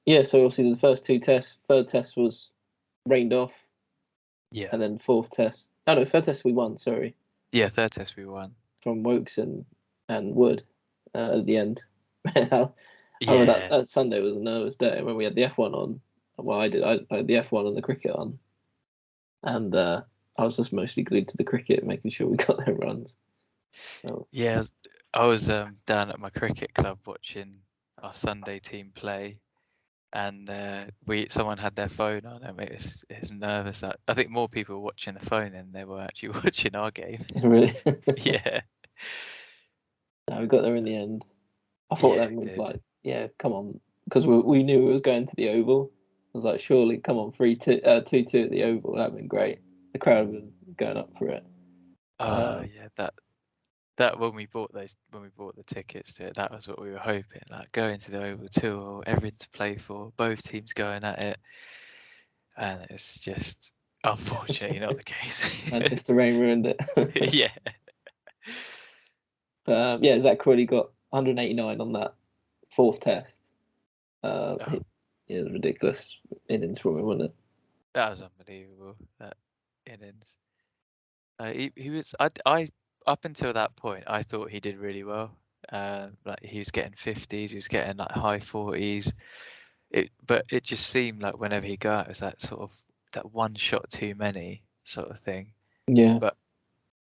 Yeah, so obviously the first two tests, third test was rained off, Yeah. and then fourth test. Oh no, third test we won. Sorry, Yeah, third test we won. from Wokes and Wood at the end. How Yeah. that Sunday was a nervous day when we had the F1 on. Well, I had the F1 and the cricket on, and I was just mostly glued to the cricket, making sure we got their runs. So, Yeah, I was down at my cricket club watching our Sunday team play, and someone had their phone on, and it was nervous. I think more people were watching the phone than they were actually watching our game. really, Yeah, no, we got there in the end. I thought yeah, that we was did. like, yeah, come on, because we knew it was going to the Oval. I was like, surely, come on, 3-2, 2-2 at the Oval. That'd been great. The crowd was going up for it. Oh yeah, that when we bought the tickets to it, that was what we were hoping. Like going to the Oval Tour, everything to play for, both teams going at it, and it's just unfortunately not the case. Manchester Rain ruined it. Yeah. But yeah, Zach Crowley got 189 on that fourth test. Oh, It was ridiculous innings from him, wasn't it? that was unbelievable. That innings. He was. I up until that point, I thought he did really well. Like he was getting 50s, he was getting like high 40s. But it just seemed like whenever he got out, it was that sort of that one shot too many sort of thing. Yeah. But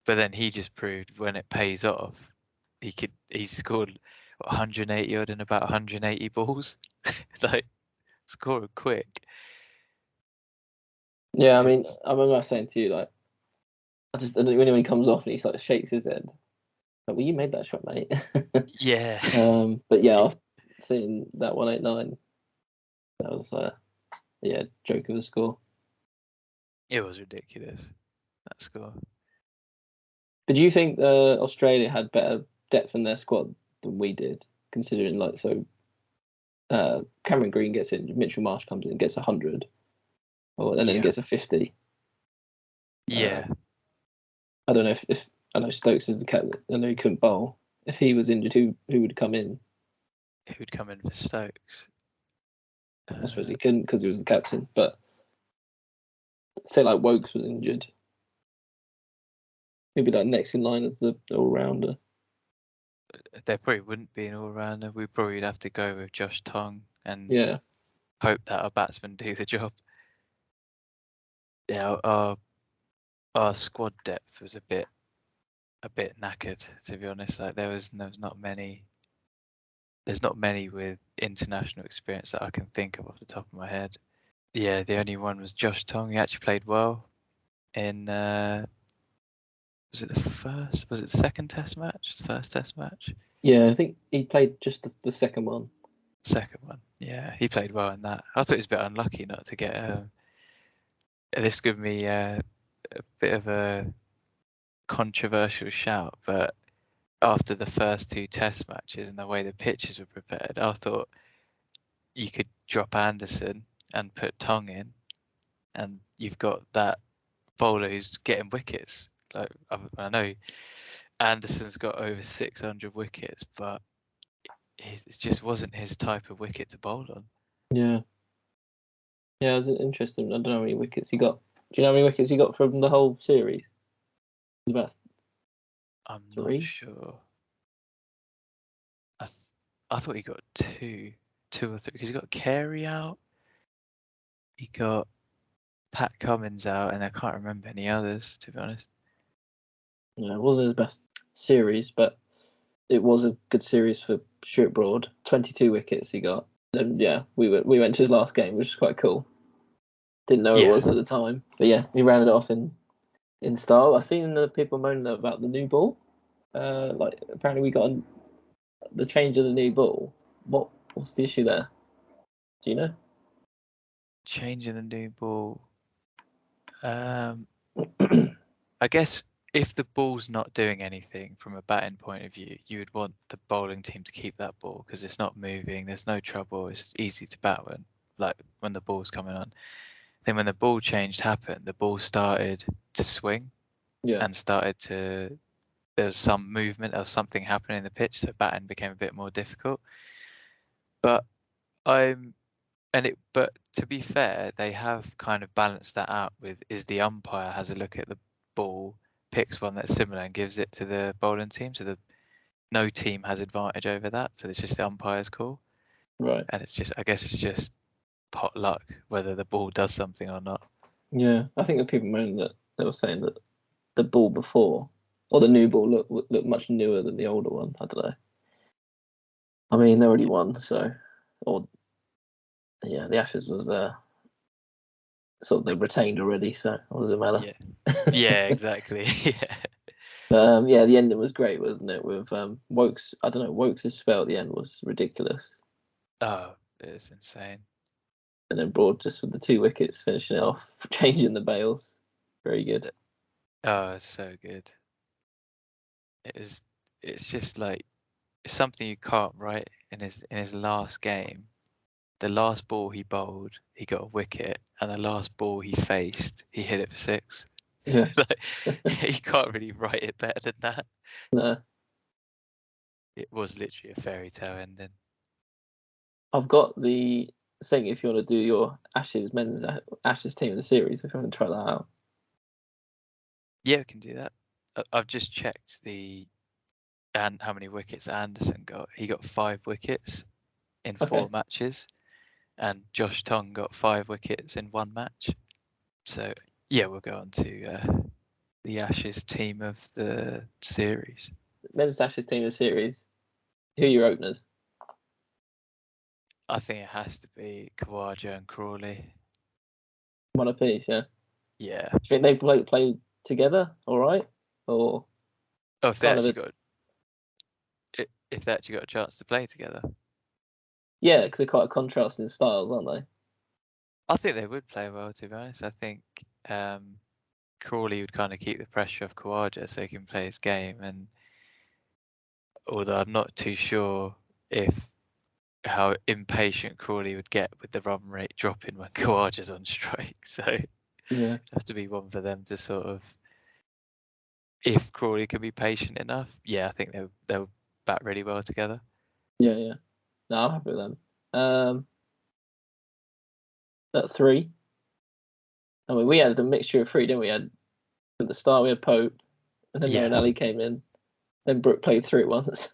then he just proved when it pays off, he scored 180 odd in about 180 balls, like scoring quick. Yeah, I mean, It's I remember saying to you, like, when he comes off and he like shakes his head, like, well, you made that shot, mate. yeah, But yeah, after seeing that 189, that was yeah, joke of a score. it was ridiculous, that score. But do you think Australia had better depth in their squad than we did, considering like Cameron Green gets in, Mitchell Marsh comes in, gets 100, and then Yeah, gets a 50. Uh, yeah. I don't know if I know Stokes is the captain. I know he couldn't bowl. If he was injured, who would come in? Who'd come in for Stokes? I suppose Uh, he couldn't because he was the captain. But say like Wokes was injured, maybe like next in line as the all rounder. there probably wouldn't be an all-rounder. We probably would have to go with Josh Tong and Yeah, hope that our batsmen do the job. Yeah, our squad depth was a bit knackered, to be honest. Like there's not many. There's not many with international experience that I can think of off the top of my head. Yeah, the only one was Josh Tong. He actually played well in. Was it the first? Was it the second Test match? The first Test match? yeah. I think he played just the second one. Second one. Yeah, he played well in that. I thought he was a bit unlucky not to get. This gave me a bit of a controversial shout, but after the first two Test matches and the way the pitches were prepared, I thought you could drop Anderson and put Tong in, and you've got that bowler who's getting wickets. Like I know Anderson's got over 600 wickets, but it just wasn't his type of wicket to bowl on. Yeah, yeah. It was interesting. I don't know how many wickets he got. Do you know how many wickets he got from the whole series? About I'm not 3. sure. I thought he got two or three because he got Carey out, he got Pat Cummins out, and I can't remember any others, to be honest. Yeah, it wasn't his best series, but it was a good series for Stuart Broad. 22 wickets he got. And yeah, we went to his last game, which is quite cool. Didn't know it Yeah, was at the time, but yeah, he rounded it off in style. I've seen the people moaning about the new ball. Like apparently we got the change of the new ball. What's the issue there? Do you know? changing the new ball. I guess if the ball's not doing anything from a batting point of view, you would want the bowling team to keep that ball because it's not moving. There's no trouble. It's easy to bat when the ball's coming on. Then when the ball change happened, the ball started to swing Yeah, and started to. There was some movement or something happening in the pitch, so batting became a bit more difficult. But I'm But to be fair, they have kind of balanced that out with is the umpire has a look at the ball, picks one that's similar and gives it to the bowling team, so no team has advantage over that. So it's just the umpire's call, Right. and I guess it's just pot luck whether the ball does something or not. Yeah, I think the people moaning that they were saying that the ball before or the new ball looked much newer than the older one. I don't know. I mean, they already won, so or yeah, the Ashes was sort of they retained already, so what does it matter? Yeah, exactly. Yeah. Yeah, the ending was great, wasn't it? With Wokes, I don't know, Wokes' spell at the end was ridiculous, Oh, it's insane. and then Broad just with the 2 wickets finishing it off, changing the bails, very good. Oh, it's so good. It's just like it's something you can't write in his last game. The last ball he bowled, he got a wicket, and the last ball he faced, he hit it for 6. Yeah, Like, you can't really write it better than that. no, It was literally a fairy tale ending. I've got the thing if you want to do your Ashes men's Ashes team of the series, if you want to try that out. Yeah, we can do that. I've just checked and how many wickets Anderson got. He got 5 wickets in 4 Okay, matches, and Josh Tong got 5 wickets in 1 match. So yeah, we'll go on to the Ashes team of the series. men's Ashes team of the series. Who are your openers? I think it has to be Khawaja and Crawley. One apiece, yeah. Yeah. Do you think they play together, all right, or Oh, if kind of a they actually got a chance to play together, yeah, because they're quite contrasting styles, aren't they? I think they would play well. To be honest, I think Crawley would kind of keep the pressure off Khawaja so he can play his game. And although I'm not too sure if how impatient Crawley would get with the run rate dropping when Khawaja's on strike, so it'd Yeah, have to be one for them to sort of. If Crawley can be patient enough, yeah, I think they'll bat really well together. yeah. No, I'm happy with them. At 3. I mean, we had a mixture of 3, didn't we? At the start we had Pope, and then Yeah, Moeen Ali came in. Then Brooke played through it once.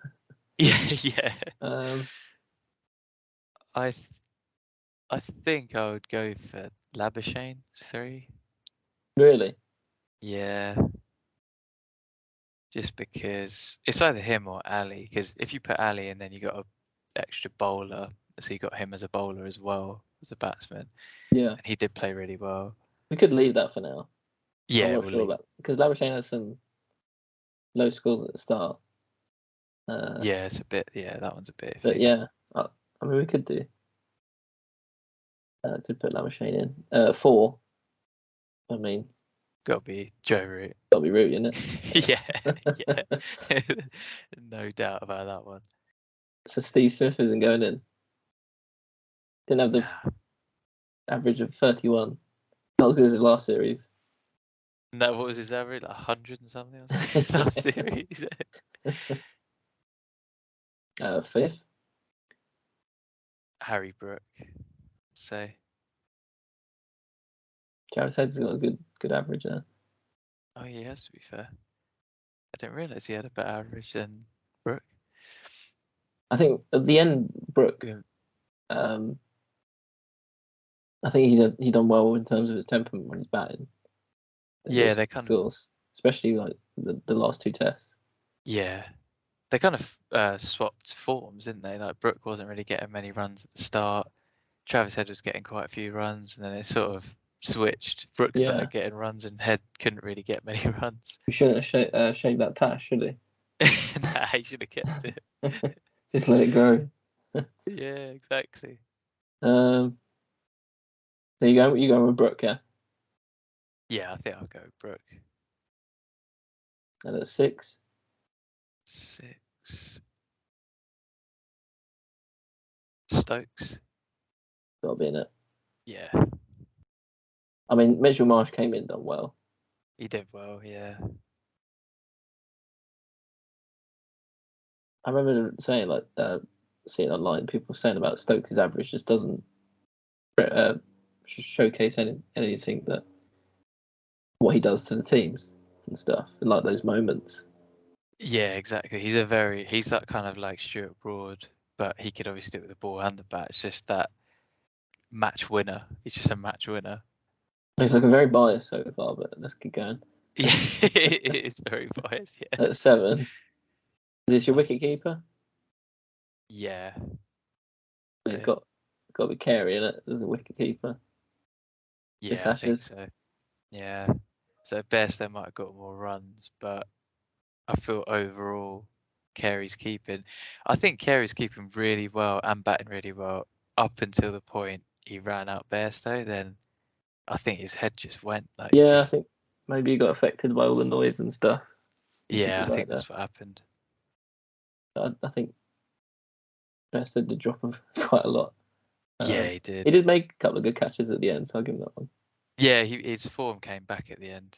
yeah. um, I th- I think I would go for Labuschagne 3. really? Yeah, just because it's either him or Ali. Because if you put Ali and then you got a extra bowler, so you got him as a bowler as well as a batsman, Yeah. and he did play really well. We could leave that for now. I'm Yeah, not we'll sure leave. about because Labuschagne has some low scores at the start. Yeah, it's a bit. Yeah, that one's a bit But iffy. yeah, I mean, we could do. Could put Labuschagne in. 4. I mean, Got to be Joe Root. that'll be Root, isn't it? Yeah, yeah. No doubt about that one. So Steve Smith isn't going in. Didn't have the Nah. average of 31. Not as good as his last series. No, what was his average? Like 100 and something or something last series. 5th. Harry Brook. So Travis Head's got a good average now. oh, he has to be fair. I didn't realise he had a better average than Brook. I think at the end, Brooke. Yeah. I think he done well in terms of his temperament when he's batting. And Yeah, just they kind of scores, especially like the last 2 tests. yeah. They kind of swapped forms, didn't they? Like Brook wasn't really getting many runs at the start. Travis Head was getting quite a few runs, and then it sort of switched. Brook Yeah, started getting runs, and Head couldn't really get many runs. we shouldn't have shaved that tash, should he? Nah, he should have kept it. Just let it grow. Yeah, exactly. Um, there you go. You going with Brooke, yeah? Yeah, I think I'll go with Brook. And at 6, 6. Stokes. got to be in it. Yeah, I mean, Mitchell Marsh came in done well. he did well. Yeah. I remember saying like seeing online people saying about Stokes' average just doesn't showcase anything that what he does to the teams and stuff, and like those moments. Yeah, exactly. He's that kind of like Stuart Broad, but he could obviously do it with the ball and the bat. It's just that match winner. He's just a match winner. He's looking very biased so far, but let's keep going. Yeah, it is very biased. Yeah. At 7, is this your wicket keeper? Yeah. It's got to be Carey in it as a wicket keeper. Yeah, I think so. Yeah. So Bairstow might have got more runs, but I feel overall Carey's keeping. I think Carey's keeping really well and batting really well up until the point he ran out Bairstow. Then I think his head just went like. Yeah, I think maybe he got affected by all the noise and stuff. Yeah, I think that's what happened. I think Bairstow did drop him quite a lot. Yeah, he did. He did make a couple of good catches at the end, so I'll give him that one. Yeah, his form came back at the end.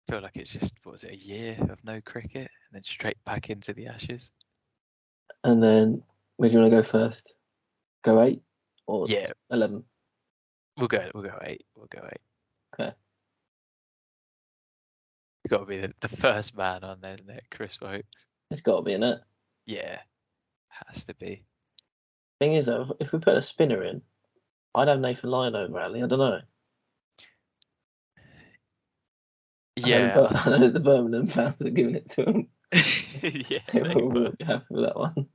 I feel like it's just, what was it, a year of no cricket and then straight back into the Ashes. And then, where do you want to go first? Go 8 or 11? We'll go 8. We'll go 8. Okay. You've got to be the first man on there, isn't it? Chris Wokes. It's got to be in it. Yeah, has to be. Thing is, though, if we put a spinner in, I'd have Nathan Lyon over Ali. I don't know. Yeah, I know the Birmingham fans are giving it to him. Yeah, we'll be happy with that one.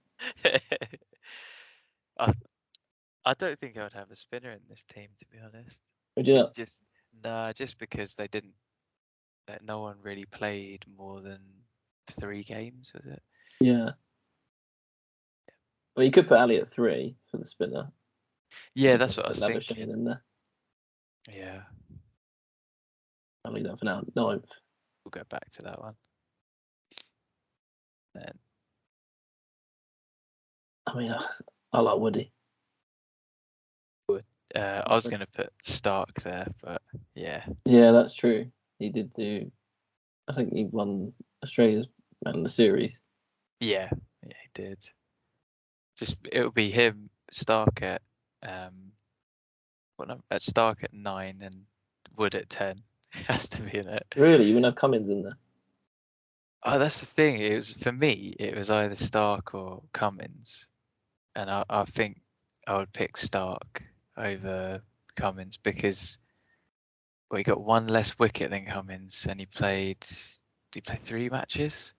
I don't think I would have a spinner in this team, to be honest. Would you not? Just because they didn't. No one really played more than 3 games, was it? Yeah. Well, you could put Ali at 3 for the spinner. Yeah, that's what I was thinking. In there. Yeah. I'll leave that for now. 9th. We'll go back to that one. Then. I mean, I like Woody. I was going to put Stark there, but yeah. Yeah, that's true. He did do. I think he won Australia's Man of the Series. Yeah, he did. Just it would be him, Stark at Stark at 9 and Wood at 10. Has to be in it. Really, you wouldn't have Cummins in there? Oh, that's the thing. It was for me. It was either Stark or Cummins, and I think I would pick Stark over Cummins because he got 1 less wicket than Cummins, and he played. Did he play 3 matches?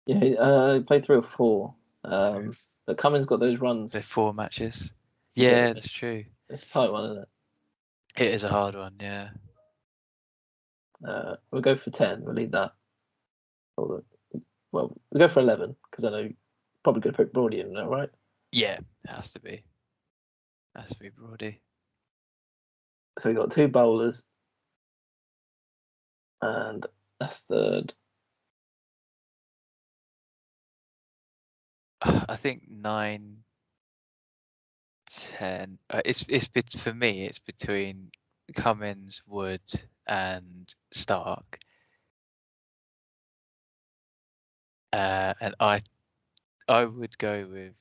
Yeah, he played 3 or 4. But Cummins got those runs. The 4 matches. Yeah, that's true. It's a tight one, isn't it? It is a hard one, yeah. We'll go for 10. We'll leave that. Well, we'll go for 11 because I know you're probably going to put Brody in there, right? Yeah, it has to be. Has to be Brody. So we've got 2 bowlers and a third. I think 9, 10. It's for me. It's between Cummins, Wood, and Stark. And I would go with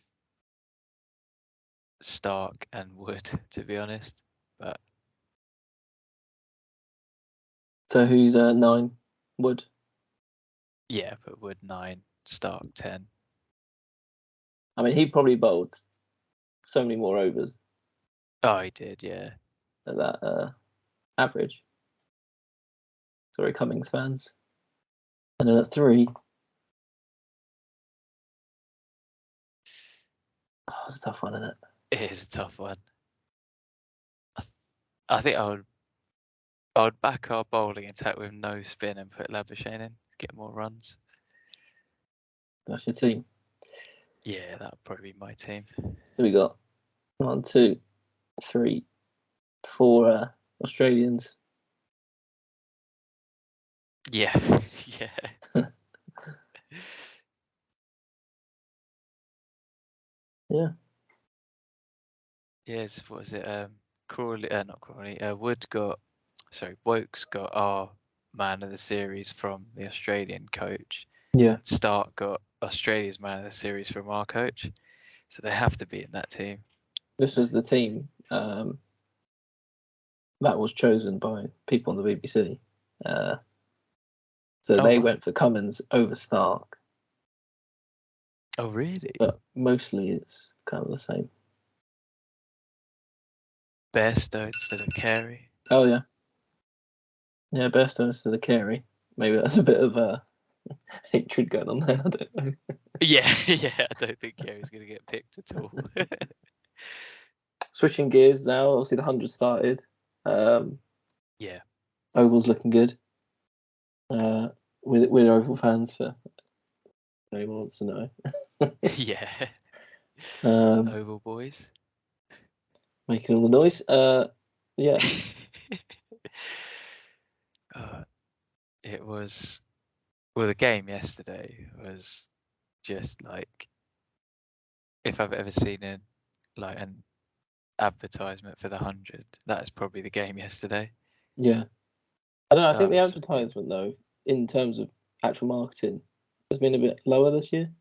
Stark and Wood, to be honest. But So who's 9? Wood. yeah, but Wood 9, Stark 10. I mean, he probably bowled so many more overs. Oh, he did, yeah. At that average. Sorry, Cummings fans. And then at 3. Oh, it's a tough one, isn't it? It is a tough one. I think I would back our bowling attack with no spin and put Labuschagne in, get more runs. That's your team. Yeah, that would probably be my team. Who we got? 1, 2, 3, 4 Australians. Yeah, yeah. Yeah. Yes, what was it? Not Crawley. Wokes got our man of the series from the Australian coach. Yeah. Stark got Australia's man of the series from our coach. So they have to be in that team. This was the team that was chosen by people on the BBC. So they went for Cummins over Stark. Oh, really? But mostly it's kind of the same. Bairstow instead of Carey. Oh, yeah. Yeah, Bairstow instead of Carey. Maybe that's a bit of hatred going on there. I don't know. Yeah, I don't think Carey's going to get picked at all. Switching gears now, obviously the 100 started. Yeah. Oval's looking good. We're Oval fans for anyone wants to know. Yeah. Um, Oval boys. Making all the noise. Yeah. It was, well, the game yesterday was just like, if I've ever seen an advertisement for the 100, that is probably the game yesterday. Yeah. I don't know. I think That the was so good. advertisement, though, in terms of actual marketing, has been a bit lower this year.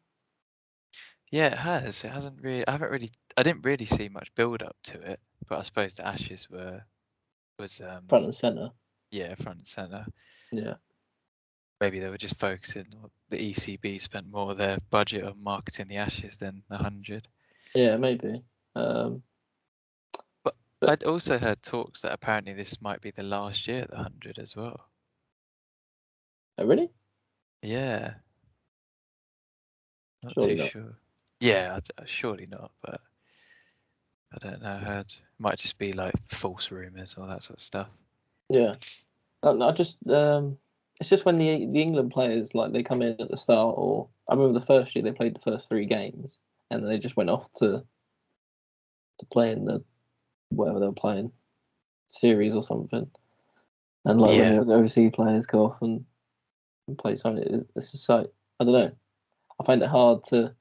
Yeah, it has. It hasn't really. I didn't really see much build up to it, but I suppose the Ashes was Front and centre. yeah, front and center. Yeah. Maybe they were just focusing. The ECB spent more of their budget on marketing the Ashes than the 100. Yeah, maybe. But But I'd also heard talks that apparently this might be the last year at the 100 as well. oh, really? Yeah, not Surely too not. sure. Yeah, surely not. But I don't know. I heard it might just be like false rumors or that sort of stuff. Yeah. I just it's just when the England players like they come in at the start, or I remember the first year they played the first 3 games and then they just went off to play in the whatever they were playing series or something. And like when Yeah, the overseas players go off and play something, it's just like I don't know. I find it hard to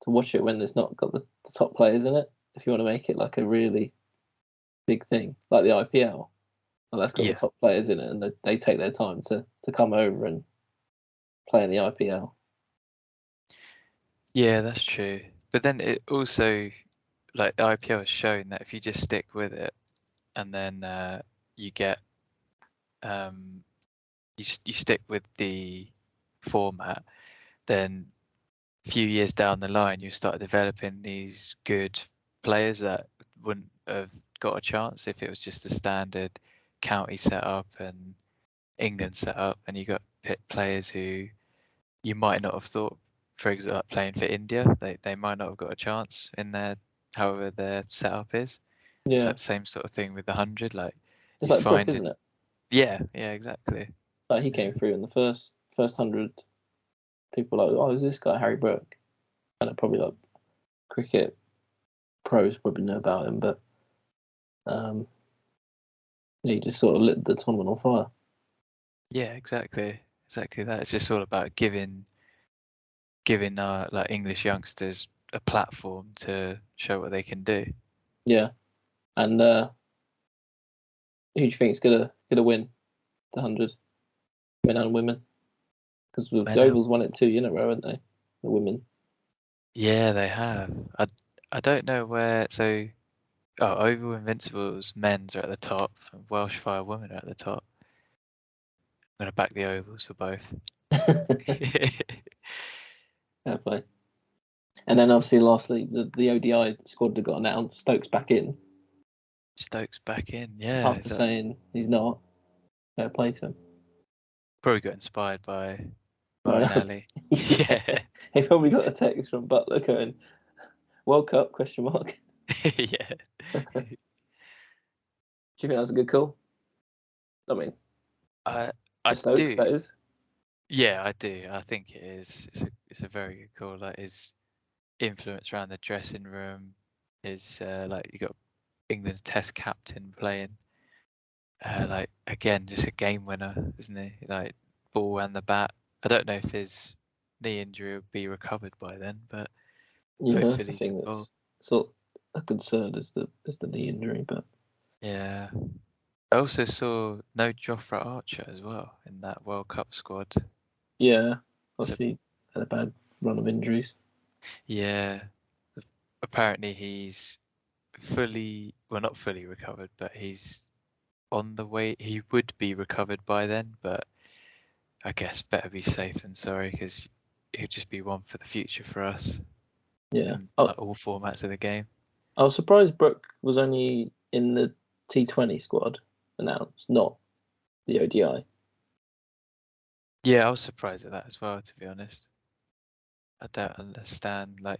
watch it when it's not got the top players in it. If you want to make it like a really big thing, like the IPL, well, that's got the yeah, top players in it, and they take their time to come over and play in the IPL. yeah. That's true. But then it also, like the IPL has shown that if you just stick with it and then you get you stick with the format, then a few years down the line you start developing these good players that wouldn't have got a chance if it was just a standard county setup and England setup, and you got players who you might not have thought, for example, like playing for India, they might not have got a chance in their however their setup is. It's Yeah, that same sort of thing with the 100. Like it's you like Brook, find it. isn't it? Yeah, exactly. Like he Yeah. came through in the first 100. People were like, oh, is this guy Harry Brook? And it probably like cricket pros probably know about him, but um, he just sort of lit the tournament on fire. Yeah, exactly that. It's just all about giving like English youngsters a platform to show what they can do. Yeah, and who do you think is gonna win the 100, men and women? Because the Men have, Ovals won it 2 in a row, haven't they? The women. yeah, they have. I don't know where. So, Oval Invincibles men's are at the top, and Welsh Fire women are at the top. I'm gonna back the Ovals for both. Fair play. And then obviously, lastly, the ODI squad that got announced. Stokes back in Stokes back in, yeah. after saying he's not. Fair play to him. Probably got inspired by I know. Nelly. Yeah. Yeah, He probably got a text from Butler going, World Cup, question mark. yeah. Do you think that's a good call? I mean, I for I Stokes, do. that is. Yeah, I do. I think it is. It's a very good call. Like his influence around the dressing room is like you got England's Test captain playing. Like again, just a game winner, isn't he? Like ball and the bat. I don't know if his knee injury will be recovered by then, but Yeah, that's the hopefully he thing can bowl. that's sort of a concern is the knee injury, but Yeah. I also saw no Jofra Archer as well in that World Cup squad. yeah, So obviously had a bad run of injuries. yeah, apparently he's fully well, not fully recovered, but he's on the way. He would be recovered by then, but I guess better be safe than sorry, because he'd just be one for the future for us Yeah. in like, all formats of the game. I was surprised Brook was only in the T20 squad announced, not the ODI. Yeah, I was surprised at that as well, to be honest. I don't understand. Like,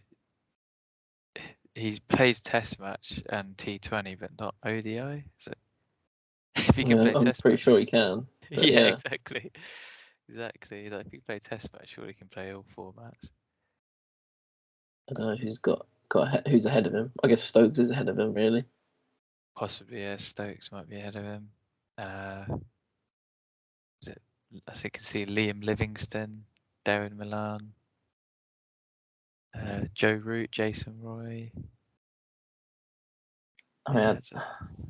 he plays Test match and T20, but not ODI. So if he can play I'm Test pretty match, sure he can. But yeah, yeah, exactly. Exactly. Like, if he can play Test match, surely he can play all formats. I don't know who's got who's ahead of him. I guess Stokes is ahead of him, really. Possibly, yeah. Stokes might be ahead of him. Is it? I think I can see Liam Livingston, Darren Milan, Joe Root, Jason Roy. I Yeah,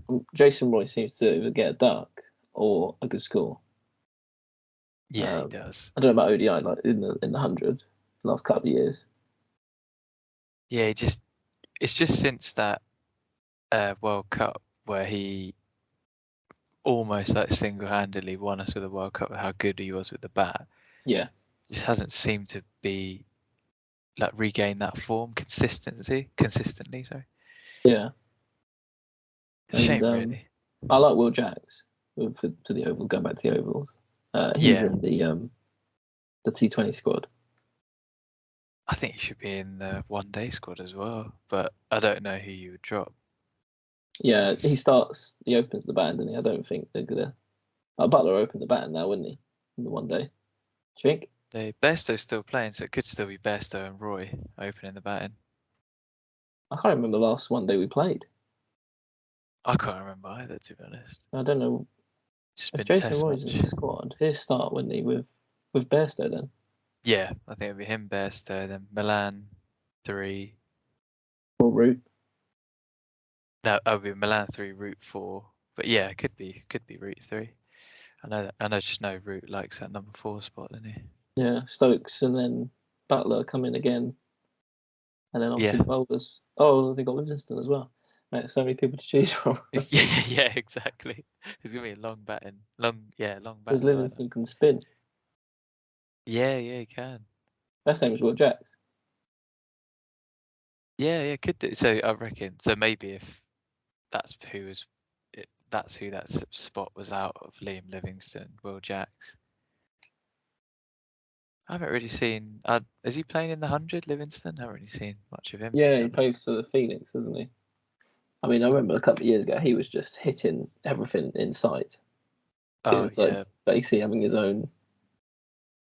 mean, Jason Roy seems to either get a duck or a good score. he does. I don't know about ODI, like in the 100, the last couple of years. Yeah, it's just since that World Cup where he almost like single-handedly won us with the World Cup with how good he was with the bat. Yeah, Just hasn't seemed to be like regain that form consistently. Sorry, yeah. it's a And shame, really. I like Will Jacks for the Oval. Going back to the Ovals, he's Yeah, in the T20 squad. I think he should be in the one-day squad as well, but I don't know who you would drop. Yeah, he opens the band, and I don't think they're gonna. Butler opened the band now, wouldn't he? In the 1 day. Do you think? Bairstow's still playing, so it could still be Bairstow and Roy opening the batting. I can't remember the last 1 day we played. I can't remember either, to be honest. I don't know Just if been Jason Test Roy's in the match. squad. He'll start, wouldn't he, with Bairstow then? Yeah, I think it'll be him, Bairstow, then Milan 3. Or Root? No, it'll be Milan 3, Route 4. But yeah, it could be Route 3. I just know Root likes that number 4 spot, doesn't he? Yeah, Stokes and then Butler come in again, and then obviously Yeah. the bowlers. Oh, they got Livingston as well. Mate, so many people to choose from. yeah, exactly. It's gonna be a long batting Because lineup. Livingston can spin. Yeah, he can. That's same as Will Jacks. Yeah, could do. So I reckon. So maybe if that's who that spot was out of, Liam Livingston, Will Jacks. I haven't really seen. Is he playing in the 100, Livingston? I haven't really seen much of him. To Yeah, be he honest. plays for the Phoenix, doesn't he? I mean, I remember a couple of years ago he was just hitting everything in sight. It Oh was like yeah, basically having his own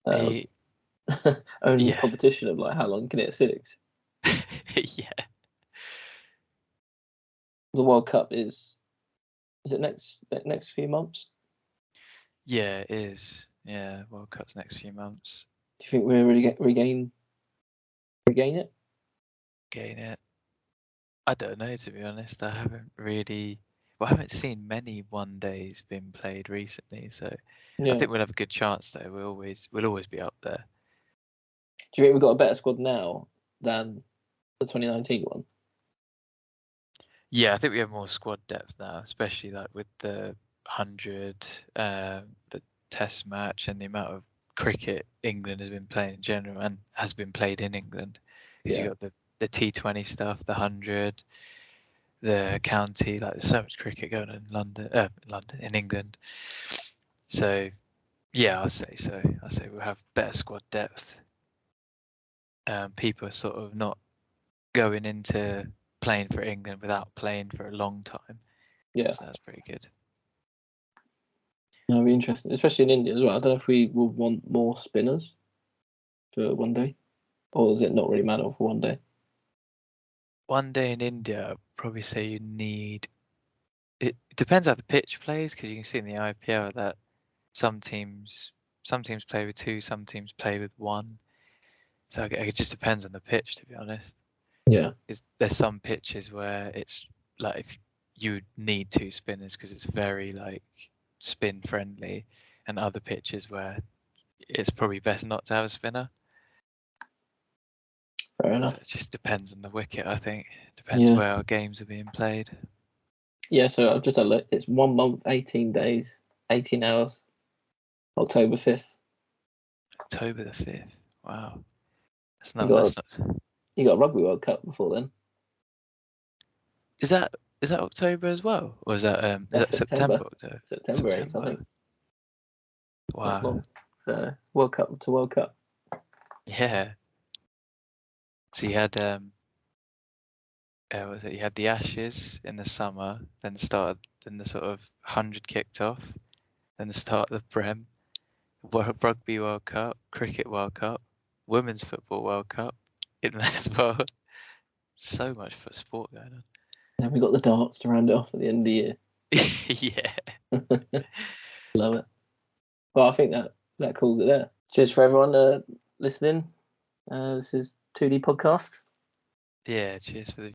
uh, he own yeah competition of like how long can it hit six. yeah The World Cup is it next few months? yeah it is. Yeah, World Cup's next few months. Do you think we're really regain it? Gain it. I don't know, to be honest. I haven't really. Well, I haven't seen many one days being played recently, so I Yeah. think we'll have a good chance though. We'll always be up there. Do you think we've got a better squad now than the 2019 one? Yeah, I think we have more squad depth now, especially like with the 100, the Test match, and the amount of cricket England has been playing in general and has been played in England. Because Yeah. you got the T20 stuff, the 100, the county. Like there's so much cricket going on in London, in England. So yeah, I say so. I say we'll have better squad depth. People are sort of not going into playing for England without playing for a long time. Yeah. So that's pretty good. That'll be interesting, especially in India as well. I don't know if we will want more spinners for 1 day, or does it not really matter for 1 day? One day in India, I'd probably say you need. It depends how the pitch plays, because you can see in the IPL that some teams play with two, some teams play with one. So it just depends on the pitch, to be honest. Yeah. There's some pitches where it's like if you need two spinners because it's very like spin friendly, and other pitches where it's probably best not to have a spinner. Fair So enough. it just depends on the wicket, I think. Depends Yeah. where our games are being played. Yeah, so I've just had a look. It's 1 month, 18 days, 18 hours, October 5th. October the 5th. Wow. That's You not. got That's not. you got a Rugby World Cup before then. Is that October as well, or is That's that September. September? October? September 8th, I September. think. Not Wow. long. So World Cup to World Cup. Yeah. So you had was it? You had the Ashes in the summer, then the sort of 100 kicked off, then the start of the Prem, Rugby World Cup, Cricket World Cup, Women's Football World Cup, as well. So much for sport going on. Then we got the darts to round it off at the end of the year. Yeah. Love it. Well, I think that calls it there. Cheers for everyone listening. This is 2D Podcast. Yeah. Cheers for the